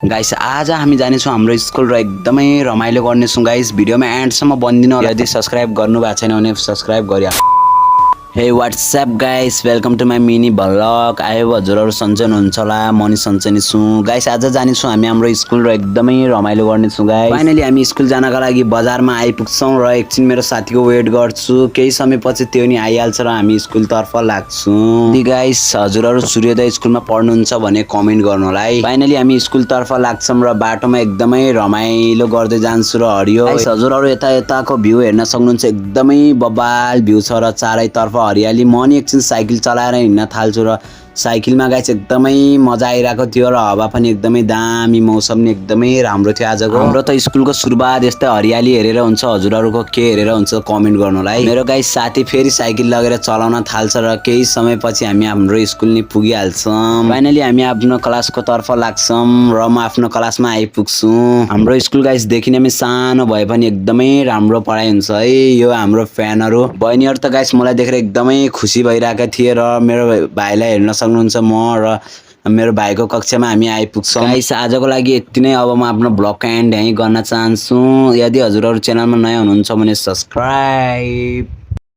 Guys आज हामी जानेछौँ हाम्रो स्कुल र एकदमै रमाइलो गर्नेछौँ गाइस। भिडियोमा एन्डसम्म बनिदिनु होला। यदि सब्स्क्राइब गर्नु भएको छैन भने सब्स्क्राइब गरिहाल्नु। Hey WhatsApp guys, welcome to my mini vlog. आयो हजुरहरू सन्चै हुनुहुन्छ होला, म नि सन्चै नै छु गाइस। आज जानेछौँ हामी हाम्रो स्कुल र एकदमै रमाइलो गर्नेछौँ गाइस। फाइनली हामी स्कुल जानका लागि बजारमा आइपुग्छौँ र एकछिन मेरो साथीको वेट गर्छु। केही समयपछि त्यो नि आइहाल्छ र हामी स्कुलतर्फ लाग्छौँ। यदि गाइस हजुरहरू सूर्योदय स्कुलमा पढ्नुहुन्छ भने कमेन्ट गर्नु होला है। फाइनली हामी स्कुलतर्फ लाग्छौँ र बाटोमा एकदमै रमाइलो गर्दै जान्छु र हरियो। गाइस हजुरहरू यताको भ्यू हेर्न सक्नुहुन्छ, एकदमै बबाल भ्यू छ र चारैतर्फ हरियाली। म नि एकछिन साइकल चलाएर हिँड्न थाल्छु र साइकलमा गाइस एकदमै मजा आइरहेको थियो र हावा पनि एकदमै दामी, मौसम नि एकदमै राम्रो थियो आजको। हाम्रो त स्कुलको सुरुवात यस्तै हरियाली हेरेर हुन्छ, हजुरहरूको के हेरेर हुन्छ कमेन्ट गर्नु होला है। मेरो गाइस साथी फेरि साइकल लगेर चलाउन थाल्छ र केही समयपछि हामी हाम्रो स्कुल नि पुगिहाल्छौँ। फाइनली हामी आफ्नो क्लासको तर्फ लाग्छौँ र म आफ्नो क्लासमा आइपुग्छु। हाम्रो स्कुल गाइस देखिनेमै सानो भए पनि एकदमै राम्रो पढाइ हुन्छ है। यो हाम्रो फ्यानहरू बहिनीहरू त गाइस मलाई देखेर एकदमै खुसी भइरहेका थिए र मेरो भाइलाई हेर्न सक्नुहुन्छ। म र मेरो भाइको कक्षामा हामी आइपुग्छौँ। गाइस आजको लागि यति नै। अब म आफ्नो ब्लगको एन्ड यहीँ गर्न चाहन्छु। यदि हजुरहरू च्यानलमा नयाँ हुनुहुन्छ भने सब्स्क्राइब